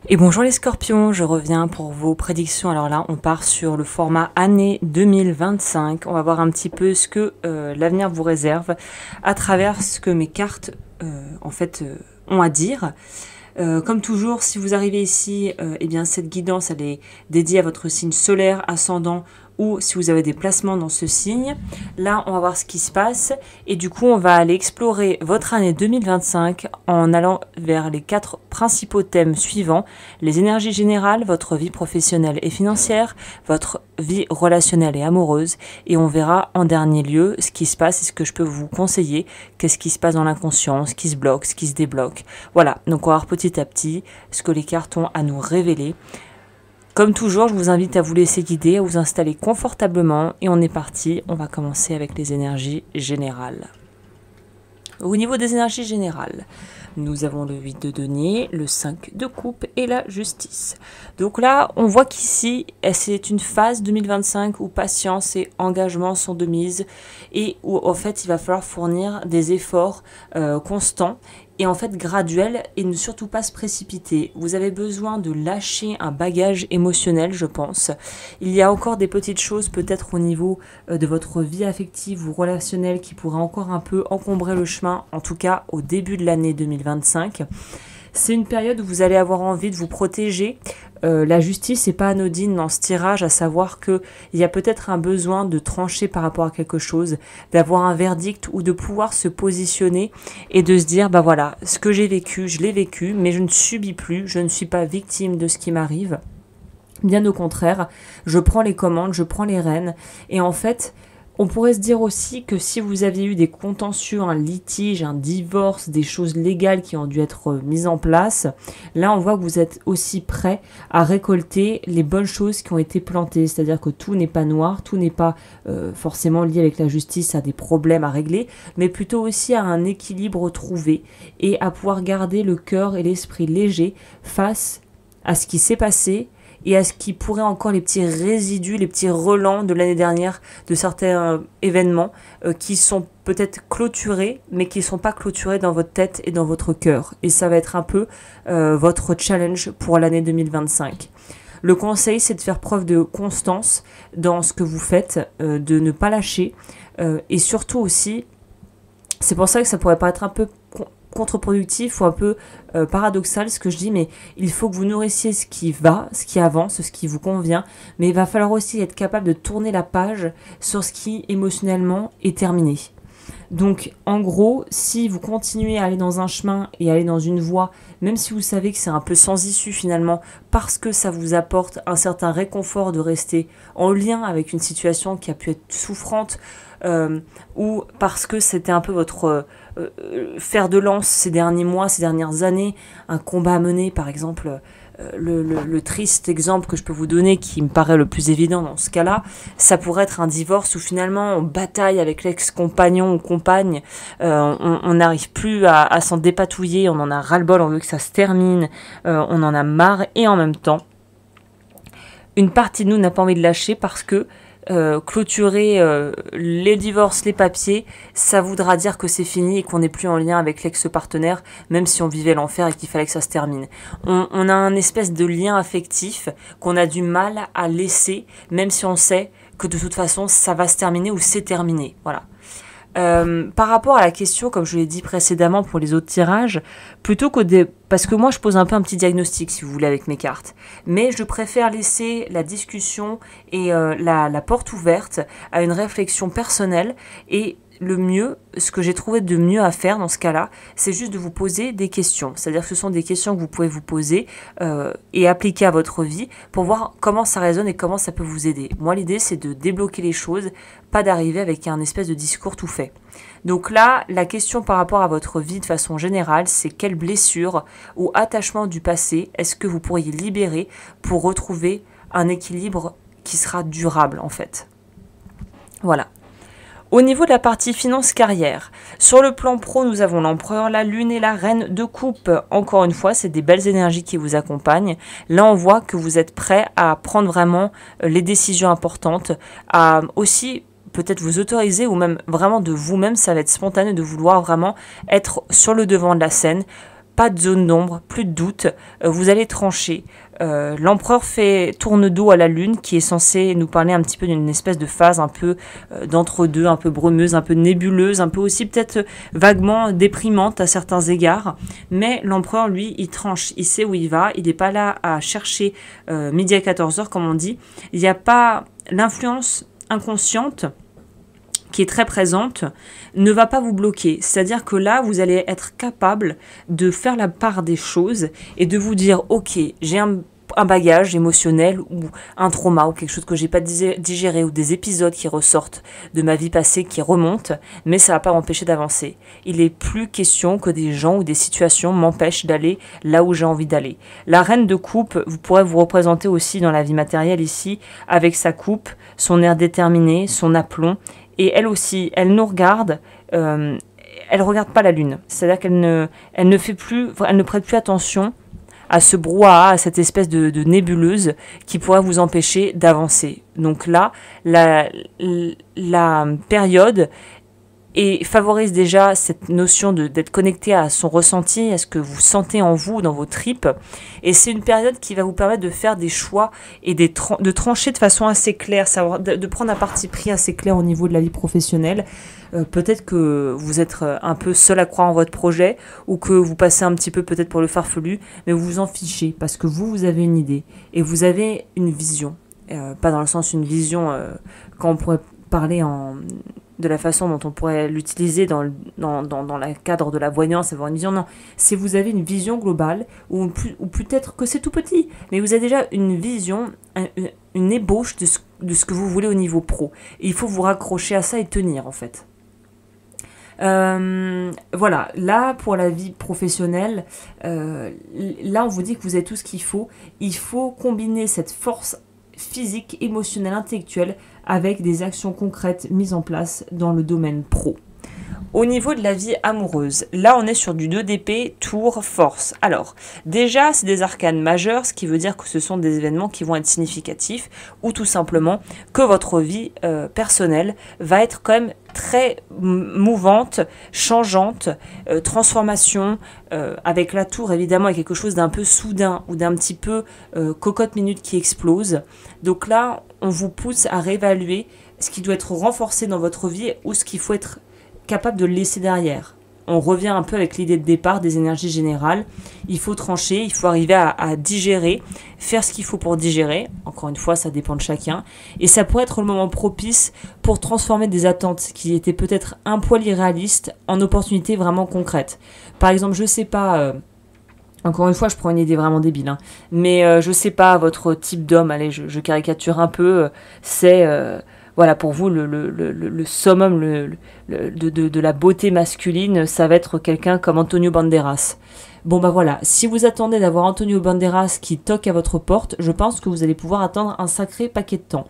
Et bonjour les scorpions, je reviens pour vos prédictions. Alors là, on part sur le format année 2025. On va voir un petit peu ce que l'avenir vous réserve à travers ce que mes cartes ont à dire. Comme toujours, si vous arrivez ici, eh bien cette guidance elle est dédiée à votre signe solaire, ascendant ou si vous avez des placements dans ce signe. Là, on va voir ce qui se passe et du coup, on va aller explorer votre année 2025 en allant vers les 4 principaux thèmes suivants: les énergies générales, votre vie professionnelle et financière, votre vie relationnelle et amoureuse, et on verra en dernier lieu ce qui se passe et ce que je peux vous conseiller, qu'est-ce qui se passe dans l'inconscient, ce qui se bloque, ce qui se débloque. Voilà, donc on va voir petit à petit ce que les cartes ont à nous révéler. Comme toujours, je vous invite à vous laisser guider, à vous installer confortablement et on est parti. On va commencer avec les énergies générales. Au niveau des énergies générales, nous avons le 8 de denier, le 5 de coupe et la justice. Donc là, on voit qu'ici, c'est une phase 2025 où patience et engagement sont de mise et où en fait, il va falloir fournir des efforts constants et en fait graduels et ne surtout pas se précipiter. Vous avez besoin de lâcher un bagage émotionnel, je pense. Il y a encore des petites choses peut-être au niveau de votre vie affective ou relationnelle qui pourraient encore un peu encombrer le chemin, en tout cas au début de l'année 2025. C'est une période où vous allez avoir envie de vous protéger. La justice n'est pas anodine dans ce tirage, à savoir qu'il y a peut-être un besoin de trancher par rapport à quelque chose, d'avoir un verdict ou de pouvoir se positionner et de se dire, bah voilà, ce que j'ai vécu, je l'ai vécu, mais je ne subis plus, je ne suis pas victime de ce qui m'arrive. Bien au contraire, je prends les commandes, je prends les rênes et en fait, on pourrait se dire aussi que si vous aviez eu des contentieux, un litige, un divorce, des choses légales qui ont dû être mises en place, là on voit que vous êtes aussi prêt à récolter les bonnes choses qui ont été plantées. C'est-à-dire que tout n'est pas noir, tout n'est pas forcément lié avec la justice à des problèmes à régler, mais plutôt aussi à un équilibre trouvé et à pouvoir garder le cœur et l'esprit léger face à ce qui s'est passé et à ce qui pourrait encore les petits résidus, les petits relents de l'année dernière, de certains événements qui sont peut-être clôturés, mais qui ne sont pas clôturés dans votre tête et dans votre cœur. Et ça va être un peu votre challenge pour l'année 2025. Le conseil, c'est de faire preuve de constance dans ce que vous faites, de ne pas lâcher, et surtout aussi, c'est pour ça que ça pourrait paraître un peu contre-productif ou un peu paradoxal ce que je dis, mais il faut que vous nourrissiez ce qui va, ce qui avance, ce qui vous convient, mais il va falloir aussi être capable de tourner la page sur ce qui émotionnellement est terminé. Donc en gros, si vous continuez à aller dans un chemin et à aller dans une voie, même si vous savez que c'est un peu sans issue finalement, parce que ça vous apporte un certain réconfort de rester en lien avec une situation qui a pu être souffrante, ou parce que c'était un peu votre fer de lance ces derniers mois, ces dernières années, un combat à mener par exemple. Le triste exemple que je peux vous donner qui me paraît le plus évident dans ce cas-là, ça pourrait être un divorce où finalement on bataille avec l'ex-compagnon ou compagne, on n'arrive plus à s'en dépatouiller, on en a ras-le-bol, on veut que ça se termine, on en a marre et en même temps, une partie de nous n'a pas envie de lâcher parce que clôturer les divorces, les papiers, ça voudra dire que c'est fini et qu'on n'est plus en lien avec l'ex-partenaire, même si on vivait l'enfer et qu'il fallait que ça se termine. On a un espèce de lien affectif qu'on a du mal à laisser, même si on sait que de toute façon ça va se terminer ou c'est terminé. Voilà. Par rapport à la question, comme je l'ai dit précédemment pour les autres tirages, parce que moi je pose un peu un petit diagnostic si vous voulez avec mes cartes, mais je préfère laisser la discussion et la porte ouverte à une réflexion personnelle et le mieux, ce que j'ai trouvé de mieux à faire dans ce cas-là, c'est juste de vous poser des questions. C'est-à-dire que ce sont des questions que vous pouvez vous poser et appliquer à votre vie pour voir comment ça résonne et comment ça peut vous aider. Moi, l'idée, c'est de débloquer les choses, pas d'arriver avec un espèce de discours tout fait. Donc là, la question par rapport à votre vie de façon générale, c'est quelle blessure ou attachement du passé est-ce que vous pourriez libérer pour retrouver un équilibre qui sera durable en fait. Voilà. Au niveau de la partie finance-carrière, sur le plan pro, nous avons l'empereur, la lune et la reine de coupe. Encore une fois, c'est des belles énergies qui vous accompagnent. Là, on voit que vous êtes prêt à prendre vraiment les décisions importantes, à aussi peut-être vous autoriser ou même vraiment de vous-même, ça va être spontané de vouloir vraiment être sur le devant de la scène, pas de zone d'ombre, plus de doute, vous allez trancher. L'empereur tourne dos à la lune qui est censée nous parler un petit peu d'une espèce de phase un peu d'entre-deux, un peu brumeuse, un peu nébuleuse, un peu aussi peut-être vaguement déprimante à certains égards. Mais l'empereur, lui, il tranche, il sait où il va, il n'est pas là à chercher midi à 14h comme on dit. Il n'y a pas l'influence inconsciente qui est très présente, ne va pas vous bloquer. C'est-à-dire que là, vous allez être capable de faire la part des choses et de vous dire, ok, j'ai un bagage émotionnel ou un trauma ou quelque chose que j'ai pas digéré ou des épisodes qui ressortent de ma vie passée qui remontent, mais ça va pas m'empêcher d'avancer. Il est plus question que des gens ou des situations m'empêchent d'aller là où j'ai envie d'aller. La reine de coupe, vous pourrez vous représenter aussi dans la vie matérielle ici, avec sa coupe, son air déterminé, son aplomb. Et elle aussi, elle nous regarde, elle regarde pas la lune. C'est-à-dire qu'elle ne prête plus attention à ce brouhaha, à cette espèce de nébuleuse qui pourrait vous empêcher d'avancer. Donc là, la période favorise déjà cette notion d'être connecté à son ressenti, à ce que vous sentez en vous, dans vos tripes. Et c'est une période qui va vous permettre de faire des choix et de trancher de façon assez claire, de prendre un parti pris assez clair au niveau de la vie professionnelle. Peut-être que vous êtes un peu seul à croire en votre projet ou que vous passez un petit peu peut-être pour le farfelu, mais vous vous en fichez parce que vous avez une idée et vous avez une vision. Pas dans le sens une vision quand on pourrait parler de la façon dont on pourrait l'utiliser dans le cadre de la voyance, avoir une vision. Non, c'est vous avez une vision globale, ou peut-être que c'est tout petit, mais vous avez déjà une vision, une ébauche de ce que vous voulez au niveau pro. Et il faut vous raccrocher à ça et tenir, en fait. Voilà, là, pour la vie professionnelle, là, on vous dit que vous avez tout ce qu'il faut. Il faut combiner cette force physique, émotionnelle, intellectuelle avec des actions concrètes mises en place dans le domaine pro. Au niveau de la vie amoureuse, là on est sur du 2 d'épée, tour, force. Alors, déjà c'est des arcanes majeurs, ce qui veut dire que ce sont des événements qui vont être significatifs, ou tout simplement que votre vie personnelle va être quand même très mouvante, changeante, transformation, avec la tour évidemment il y a quelque chose d'un peu soudain ou d'un petit peu cocotte minute qui explose. Donc là on vous pousse à réévaluer ce qui doit être renforcé dans votre vie ou ce qu'il faut être capable de le laisser derrière. On revient un peu avec l'idée de départ des énergies générales. Il faut trancher, il faut arriver à digérer, faire ce qu'il faut pour digérer. Encore une fois, ça dépend de chacun. Et ça pourrait être le moment propice pour transformer des attentes qui étaient peut-être un poil irréalistes en opportunités vraiment concrètes. Par exemple, je sais pas... Encore une fois, je prends une idée vraiment débile, hein. Mais je sais pas, votre type d'homme, allez, je caricature un peu, c'est... voilà, pour vous, le summum de la beauté masculine, ça va être quelqu'un comme Antonio Banderas. Bon bah voilà, si vous attendez d'avoir Antonio Banderas qui toque à votre porte, je pense que vous allez pouvoir attendre un sacré paquet de temps.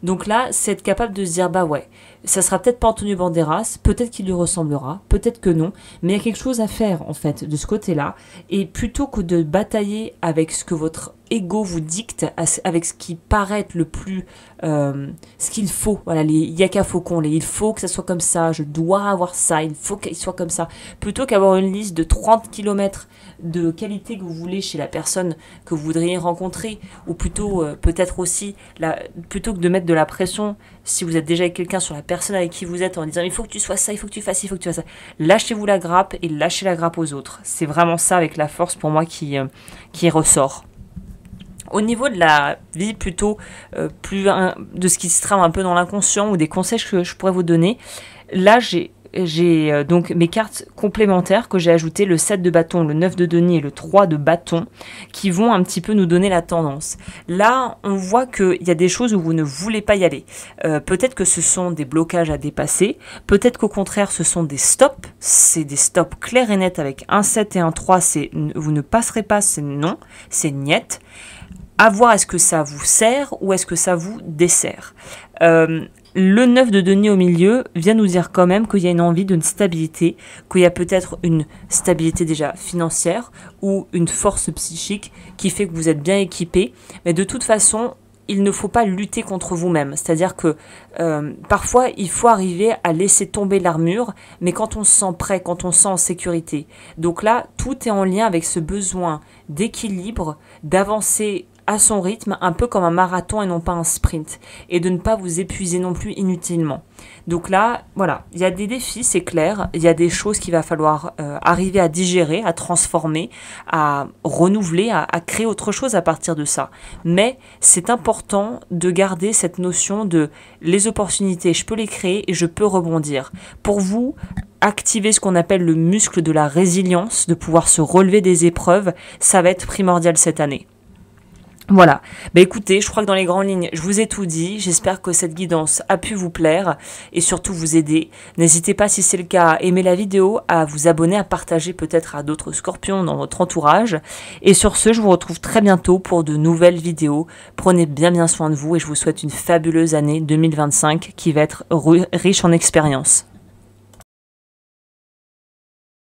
Donc là, c'est être capable de se dire, bah ouais, ça sera peut-être pas Antonio Banderas, peut-être qu'il lui ressemblera, peut-être que non, mais il y a quelque chose à faire en fait de ce côté-là. Et plutôt que de batailler avec ce que votre ego vous dicte, avec ce qui paraît être le plus, ce qu'il faut, voilà, les yaka faucons, il faut que ça soit comme ça, je dois avoir ça, il faut qu'il soit comme ça, plutôt qu'avoir une liste de 30 km de qualité que vous voulez chez la personne que vous voudriez rencontrer, ou plutôt peut-être aussi, plutôt que de mettre de la pression, si vous êtes déjà avec quelqu'un, sur la personne avec qui vous êtes, en disant il faut que tu sois ça, il faut que tu fasses ci, il faut que tu fasses ça, lâchez-vous la grappe et lâchez la grappe aux autres. C'est vraiment ça avec la force pour moi qui ressort. Au niveau de la vie plutôt, de ce qui se trame un peu dans l'inconscient ou des conseils que je pourrais vous donner, là j'ai donc mes cartes complémentaires que j'ai ajoutées, le 7 de bâton, le 9 de denier et le 3 de bâton, qui vont un petit peu nous donner la tendance. Là, on voit qu'il y a des choses où vous ne voulez pas y aller. Peut-être que ce sont des blocages à dépasser, peut-être qu'au contraire ce sont des stops, c'est des stops clairs et nets avec un 7 et un 3, c'est vous ne passerez pas, c'est non, c'est niet. À voir est-ce que ça vous sert ou est-ce que ça vous dessert. Le 9 de denier au milieu vient nous dire quand même qu'il y a une envie d'une stabilité, qu'il y a peut-être une stabilité déjà financière ou une force psychique qui fait que vous êtes bien équipé. Mais de toute façon, il ne faut pas lutter contre vous-même. C'est-à-dire que parfois, il faut arriver à laisser tomber l'armure, mais quand on se sent prêt, quand on se sent en sécurité. Donc là, tout est en lien avec ce besoin d'équilibre, d'avancer à son rythme, un peu comme un marathon et non pas un sprint, et de ne pas vous épuiser non plus inutilement. Donc là, voilà, il y a des défis, c'est clair, il y a des choses qu'il va falloir arriver à digérer, à transformer, à renouveler, à créer autre chose à partir de ça. Mais c'est important de garder cette notion de les opportunités, je peux les créer et je peux rebondir. Pour vous, activer ce qu'on appelle le muscle de la résilience, de pouvoir se relever des épreuves, ça va être primordial cette année. Voilà, bah écoutez, je crois que dans les grandes lignes, je vous ai tout dit, j'espère que cette guidance a pu vous plaire et surtout vous aider. N'hésitez pas si c'est le cas à aimer la vidéo, à vous abonner, à partager peut-être à d'autres scorpions dans votre entourage. Et sur ce, je vous retrouve très bientôt pour de nouvelles vidéos. Prenez bien soin de vous et je vous souhaite une fabuleuse année 2025 qui va être riche en expériences.